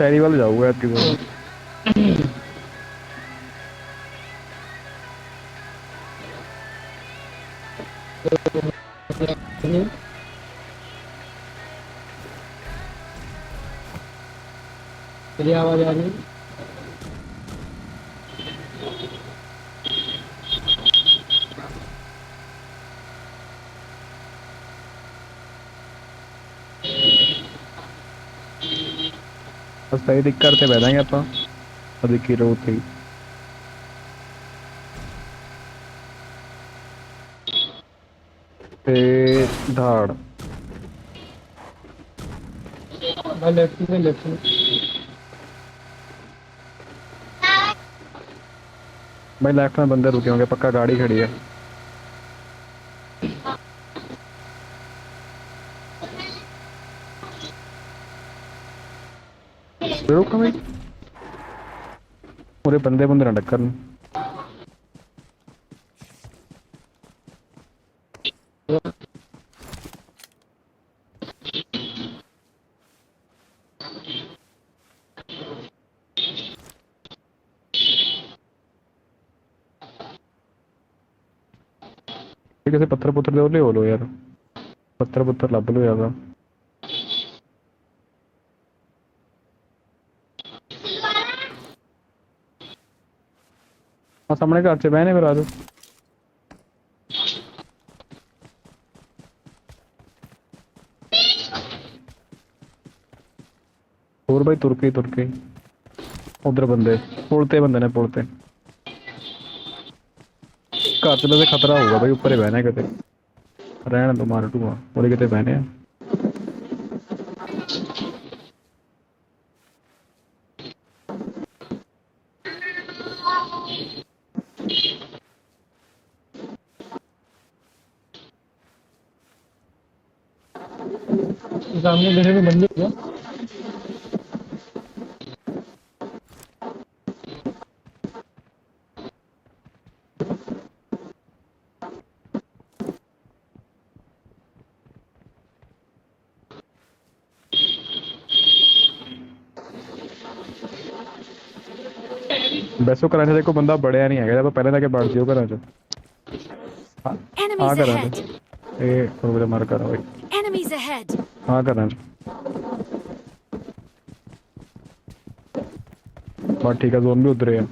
शहरी वाले जाऊंगा यार किधर। तेरी आवाज आ रही है। बस सही दिख करते बैठ जाएंगे ਆਪਾਂ दिखी रहो थे। धाड़ मैं लेफ्ट में लेफ्ट में। भाई लेफ्ट में बंदे रुके होंगे पक्का गाड़ी खड़ी है। रुक भाई पूरे बंदे बंदे ना टक्कर में। कैसे पत्थर पुत्थर दे ले लो यार पत्थर पुत्थर लब लो यार। हाँ सामने घर से बहने फिर आ जाओ। और भाई तुर्की उधर बंदे पुलते बंदे ने पुलते घर च वैसे खतरा होगा भाई ऊपर ही बहना है किते रहने दो मार टूआ और किते बहने हैं। सामने मेरे में बंदे हुआ। वैसे करा देखो बंदा बढ़िया नहीं है जब पहले जाके बढ़ जियो करा आ Enemies करा ahead! ए मुझे मार कर भाई Enemies ahead! हाँ करा बस ठीक है जोन भी उतरे हैं।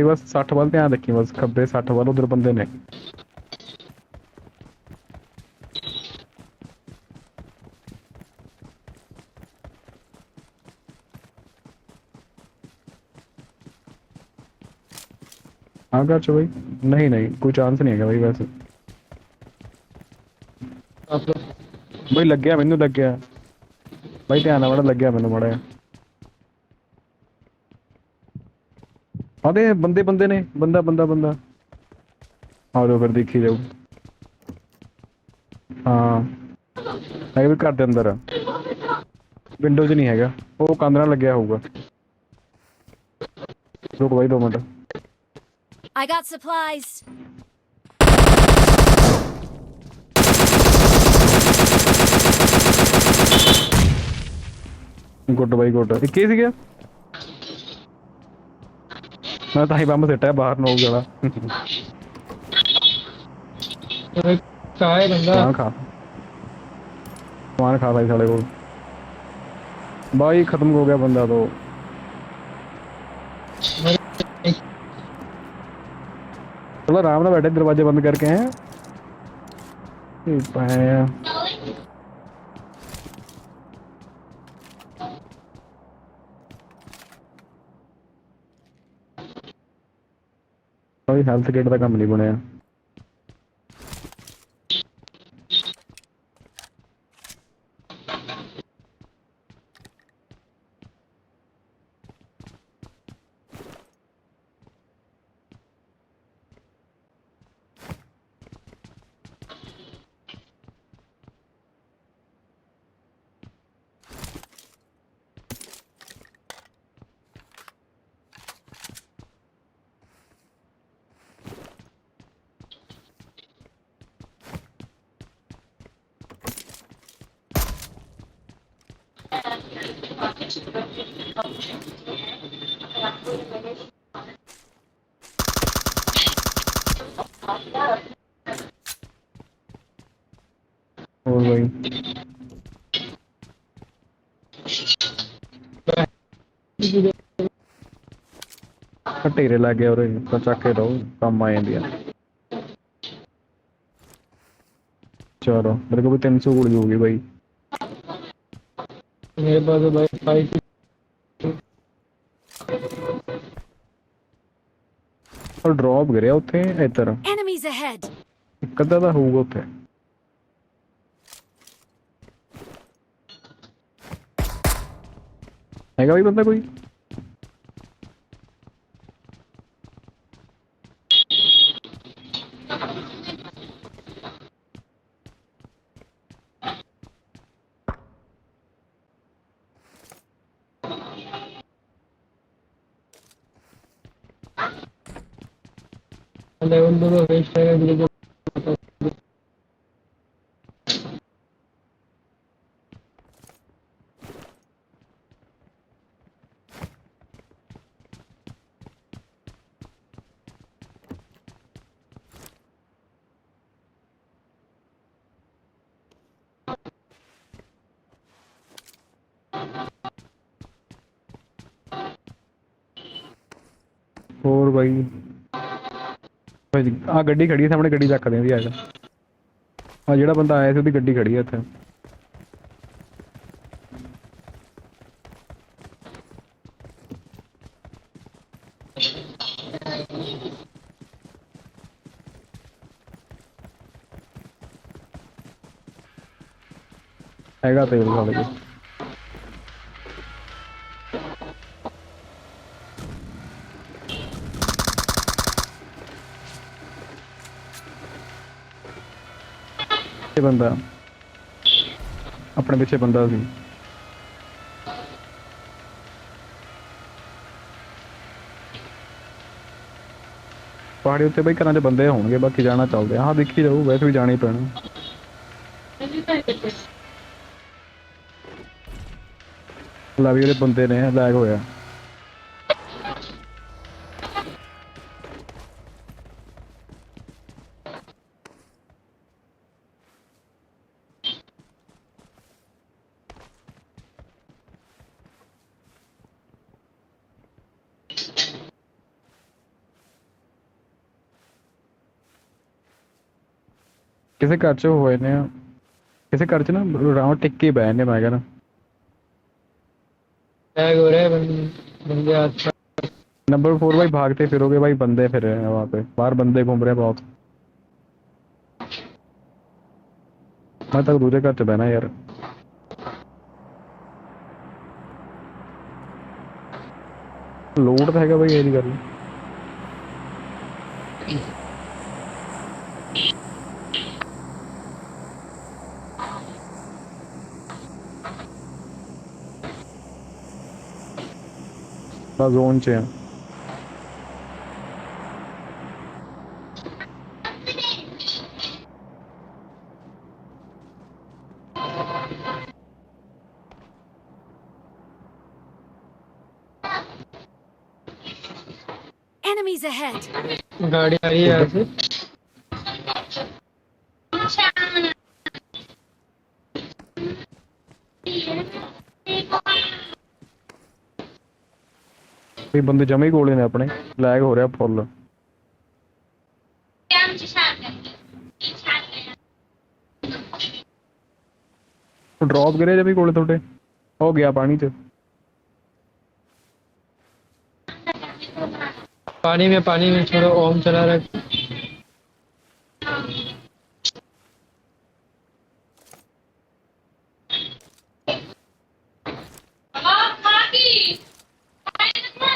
बस 60 वाल ध्यान रखी बस खब्बे 60 वाल उधर बंदे ने। हाँ कर भाई नहीं नहीं कोई चांस नहीं है भाई वैसे आप लोग भाई लग गया मैनू लग गया भाई ध्यान बड़ा लग गया मैनू बड़ा हाँ दे बंदे बंदे ने बंदा बंदा बंदा आ जाओ फिर देखी जाओ। हाँ है भी घर के अंदर विंडो च नहीं है वो कंध नाल लग्या होगा। रुक भाई 2 minute I got supplies! Good भाई गुड एक ही गया मैं ताही बंब सिटा है बाहर नोक जड़ा कहाँ है बंदा? सामान खा भाई साढ़े को भाई खत्म हो गया बंदा तो चलो आराम ना बैठे दरवाजे बंद करके हैं भाई हेल्थ किट का काम नहीं बनया। और भाई ਢੇਰੇ ਲੱਗ ਗਿਆ ਉਰੇ ਤਾਂ ਚੱਕ ਕੇ ਰਹੋ ਕੰਮ ਆ ਜਾਂਦੀ ਆ। ਚਲੋ ਮੇਰੇ ਕੋਲ ਵੀ 300 ਗੋਲੀ ਹੋ ਗਈ ਬਾਈ। मेरे पास तो भाई 5 और ਡ੍ਰੌਪ ਗਿਰਿਆ ਉੱਥੇ ਇੱਧਰ Enemies ahead. ਇੱਕ ਅੱਧਾ ਤਾਂ ਹੋਊਗਾ ਉੱਥੇ। ਹੈਗਾ ਵੀ ਬੰਦਾ ਕੋਈ? लेवल दो वेस्ट है ग्रुप। ਹੋਰ ਬਾਈ ਆ ਗੱਡੀ ਖੜੀ ਹੈ ਸਾਹਮਣੇ, ਗੱਡੀ ਚੱਕਦੇ ਆਂ ਵੀ ਆਜਾ। ਆ ਜਿਹੜਾ ਬੰਦਾ ਆਇਆ ਸੀ ਉਹਦੀ ਗੱਡੀ ਖੜੀ ਹੈ ਇੱਥੇ। ਹੈਗਾ ਤੇਲ ਸਾਡੇ ਕੋਲ। ਇਹ ਬੰਦਾ ਆਪਣੇ ਪਿੱਛੇ ਬੰਦਾ ਸੀ। ਪਹਾੜੀ ਉੱਤੇ ਬਈ ਘਰਾਂ 'ਚ ਬੰਦੇ ਹੋਣਗੇ, ਬਾਕੀ ਜਾਣਾ ਚੱਲਦੇ ਆ। ਹਾਂ ਦੇਖੀ ਜਾਊ, ਵੈਸੇ ਵੀ ਜਾਣਾ ਹੀ ਪੈਣਾ। ਲਾ ਵੀ ਜਿਹੜੇ ਬੰਦੇ ਨੇ ਲੈਗ ਹੋਇਆ। ਕਿਸੇ ਘਰ 'ਚ ਹੋਏ ਨੇ, ਕਿਸੇ ਘਰ 'ਚ ਨਾ ਰਾਉਂਡ ਟਿੱਕ ਕੇ ਬਹਿ ਨੇ। ਮੈਂ ਕਹਿੰਦਾ टैग हो रहा है बंदे आस नंबर 4 भाई भागते फिरोगे भाई, बंदे फिर रहे हैं वहाँ पे बाहर, बंदे घूम रहे हैं बहुत। मैं तक दूसरे घर च बहना यार। लोड तो हैगा भाई, ये गल जोन च है। Enemies ahead. गाड़ी आ रही है यहाँ से। ਕੋਈ ਬੰਦੇ ਜਮੇ ਹੀ ਕੋਲੇ ਨੇ ਆਪਣੇ, ਲੈਗ ਹੋ ਰਿਹਾ ਫੁੱਲ। ਡ੍ਰੌਪ ਕਰਿਆ ਜਮੇ ਕੋਲੇ ਤੁਹਾਡੇ, ਹੋ ਗਿਆ ਪਾਣੀ 'ਚ। पानी में छोड़ो, ओम चला रहा है।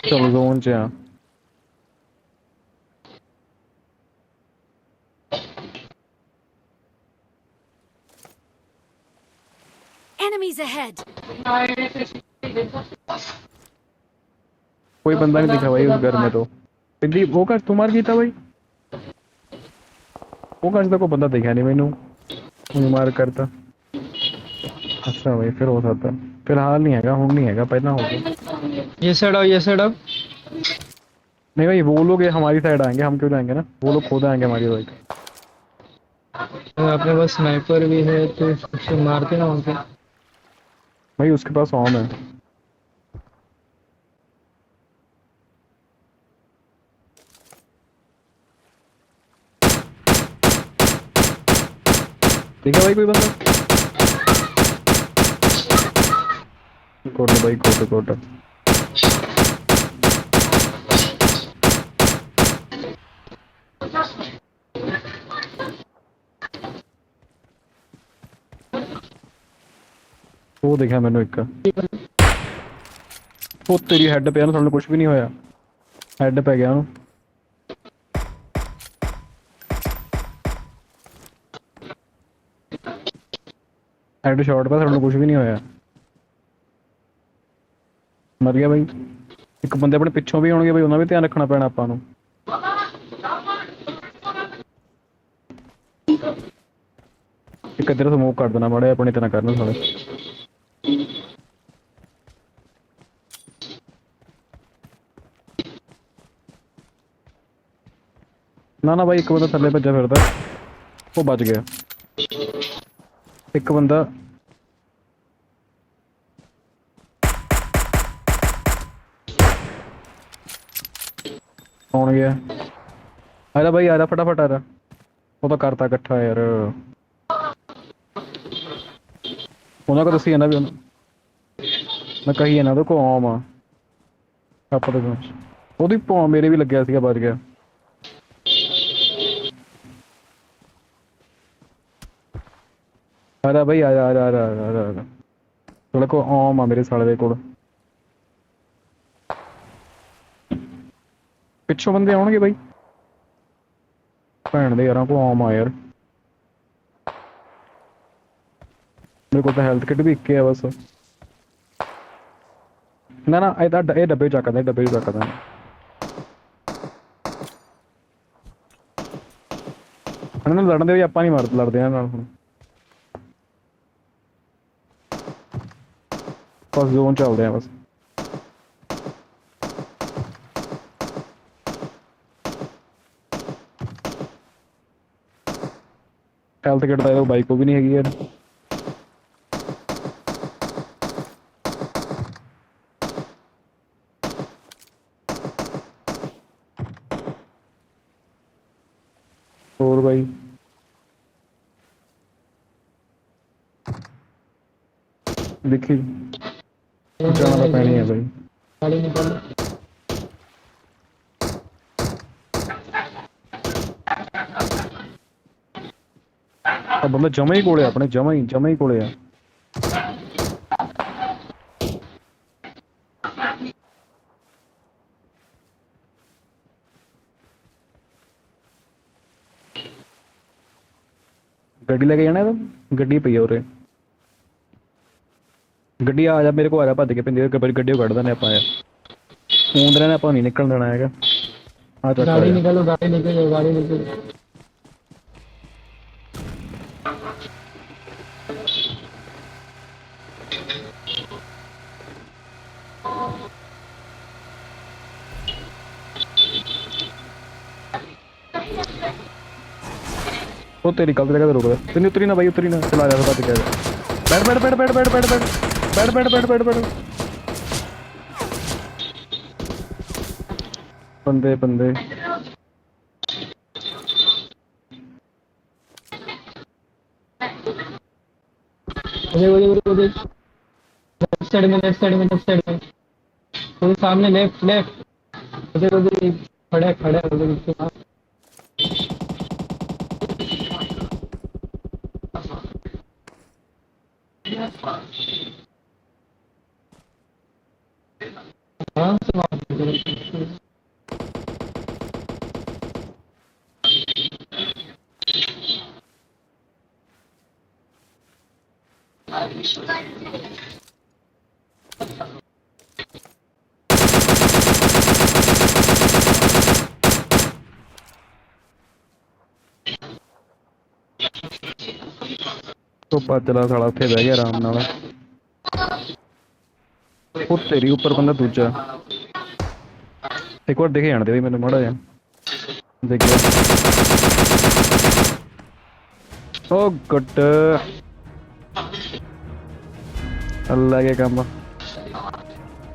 ਚਲੋ ਜ਼ੋਨ 'ਚ ਆ। Enemies ahead. कोई बंदा नहीं दिखा भाई उस घर में। तो पिंडी वो घर तुम्हार की था भाई, वो घर से तो कोई बंदा दिखा नहीं मैनू। मार करता अच्छा भाई फिर हो सकता है। फिलहाल नहीं हैगा, हुण नहीं हैगा, पहला होगा। ये साइड आओ, ये साइड आओ। नहीं भाई वो लोग ये हमारी साइड आएंगे, हम क्यों जाएंगे ना, वो लोग खुद आएंगे हमारी साइड। अपने पास स्नाइपर भी है तो उससे मारते ना वहाँ पे। भाई उसके पास ऑम है। ठीक है भाई कोई बंदा। कोट भाई, कोट कोट। वो देखा मैंने एक। वो तेरी हेड पे है ना, सामने कुछ भी नहीं होया। हेड पे गया ਉਹਨੂੰ। हेड शॉट पे सामने कुछ भी नहीं होया। मर ਗਿਆ ਬਾਈ। ਇੱਕ ਬੰਦੇ ਆਪਣੇ ਪਿੱਛੋਂ ਵੀ ਆਉਣਗੇ ਬਾਈ, ਉਹਨਾਂ ਵੀ ਧਿਆਨ ਰੱਖਣਾ ਪੈਣਾ ਆਪਾਂ ਨੂੰ। ਇੱਕ ਇੱਧਰ ਸਮੋਕ ਕਰ ਦੇਣਾ ਮਾੜੇ ਆਪਣੇ ਤੇ ਨਾ ਕਰਨ ਸਾਲੇ। ਨਾ ਨਾ ਬਾਈ ਇੱਕ ਬੰਦਾ ਥੱਲੇ ਭੱਜਿਆ ਫਿਰਦਾ, ਉਹ ਬਚ ਗਿਆ। ਇੱਕ ਬੰਦਾ ਕੌਣ ਗਿਆ? ਆ ਜਾ ਬਾਈ, ਆ ਜਾ ਫਟਾਫਟ ਆ ਜਾ। ਉਹ ਤਾਂ ਕਰਤਾ ਇਕੱਠਾ ਯਾਰ। ਉਹਨਾਂ ਕੋ ਦੱਸੀ ਜਾਂਦਾ ਵੀ ਉਹਨੂੰ ਮੈਂ ਕਹੀ ਜਾਂਦਾ ਉਹਦੇ ਕੋਲ ਆਮ ਆ ਆਪਾਂ ਦੇ। ਉਹਦੀ ਭੌਂ ਮੇਰੇ ਵੀ ਲੱਗਿਆ ਸੀਗਾ, ਬਚ ਗਿਆ। ਆ ਜਾ ਬਾਈ, ਆ ਜਾ ਆ ਜਾ ਆ ਜਾ ਆ ਜਾ ਆ ਜਾ। ਉਹਦੇ ਕੋਲ ਆਮ ਆ, ਮੇਰੇ ਸਾਲੇ ਦੇ ਕੋਲ। ਪਿੱਛੋਂ ਬੰਦੇ ਆਉਣਗੇ ਬਾਈ, ਭੈਣ ਦੇ ਯਾਰਾਂ ਕੋਲ ਆਮ ਆ ਯਾਰ। ਮੇਰੇ ਕੋਲ ਤਾਂ ਹੈਲਥ ਕਿੱਟ ਵੀ ਇੱਕ ਆ ਬਸ। ਨਾ ਨਾ ਇਹ ਤਾਂ ਇਹ ਡੱਬੇ ਚੱਕਦਾ, ਡੱਬੇ ਚੱਕਦਾ। ਇਹਨਾਂ ਨਾਲ ਲੜਨ ਦੇ ਵੀ ਆਪਾਂ ਨਹੀਂ ਲੜਦੇ ਇਹਨਾਂ ਨਾਲ ਹੁਣ। ਬਸ ਜ਼ੋਨ ਚੱਲਦੇ ਆ ਬਸ। ਹੈਲਥ ਕਿੱਟ ਤਾਂ ਇਹ ਬਾਈਕ ਕੋ ਵੀ ਨਹੀਂ ਹੈਗੀ ਯਾਰ। ਹੋਰ ਬਾਈ ਦੇਖੀ ਜਾਣਾ ਤਾਂ ਪੈਣੀ ਹੈ ਬਾਈ। गाड़ी निकालो। ਆ ਬੰਦਾ ਜਮਾ ਹੀ ਕੋਲੇ ਆ ਆਪਣੇ, ਜਮਾ ਹੀ ਕੋਲੇ ਆ। ਗੱਡੀ ਲੈ ਕੇ ਜਾਣਾ ਇਹਦਾ, ਗੱਡੀ ਪਈ ਆ ਉਰੇ। ਗੱਡੀ ਆ ਜਾ ਮੇਰੇ ਕੋਲ, ਆ ਜਾ ਭੱਜ ਕੇ ਪੈਂਦੀ ਗੱਡੀ ਕੱਢ ਦਿੰਦੇ ਆਪਾਂ ਯਾਰ। ਊਂਦਰਿਆਂ ਨੇ ਆਪਾਂ ਨਹੀਂ ਨਿਕਲਣ ਦੇਣਾ ਹੈਗਾ। ਆ ਚੱਕ गाड़ी निकालो, गाड़ी निकलो, गाड़ी निकलो। ਉਹ ਤੇਰੀ ਗਲਤ ਜਗ੍ਹਾ ਤੇ ਰੁਕਦਾ। ਤੈਨੂੰ ਉਤਰੀ ਨਾ ਬਾਈ, ਉਤਰੀ ਨਾ, ਚਲਾ ਜਾ ਭੱਜ ਕੇ। ਬੈਠ ਬੈਠ ਬੈਠ ਬੈਠ ਬੈਠ ਬੈਠ ਬੈਠ ਬੈਠ ਬੈਠ ਬੈਠ ਬੈਠ। ਬੰਦੇ ਬੰਦੇ लेफ्ट साइड में, लेफ्ट साइड में, लेफ्ट साइड में। वो सामने लेफ्ट लेफ्ट। उधर उधर खड़ा खड़ा उधर उसके पास। आराम से मार। ਉਹ ਪਾਤਲਾ ਸਾਲਾ ਉੱਥੇ ਬਹਿ ਗਿਆ ਆਰਾਮ ਨਾਲ। ਉਹ ਤੇਰੀ ਉੱਪਰ ਬੰਦਾ ਦੂਜਾ ਇੱਕ ਵਾਰ ਦਿਖੇ ਜਾਣ ਦੇ ਬਈ ਮੈਨੂੰ ਮਾੜਾ ਜਿਹਾ ਦੇਖਿਆ। ਉਹ ਗੁੱਡ ਅੱਲਾ ਕੇ ਕੰਮ।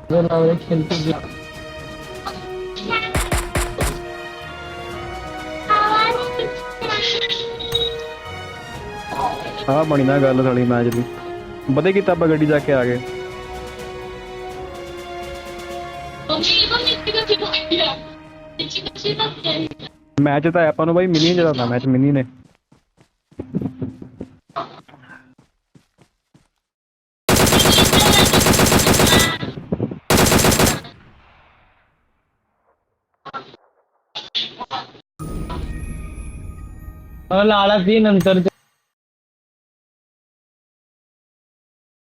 जो लग रहा खेलते भी ਆਹ ਬਣੀ ਨਾ ਗੱਲ ਸਾਲੀ ਮੈਚ ਦੀ। ਵਧੇ ਕੀਤਾ ਆਪਾਂ ਗੱਡੀ ਜਾ ਕੇ ਆ ਗਏ। ਮੈਚ ਤਾਂ ਆਪਾਂ ਨੂੰ ਬਾਈ ਮਿਨੀ ਜਿਆਦਾ ਮੈਚ ਮਿਨੀ ਨੇ। लाला 3 नंतर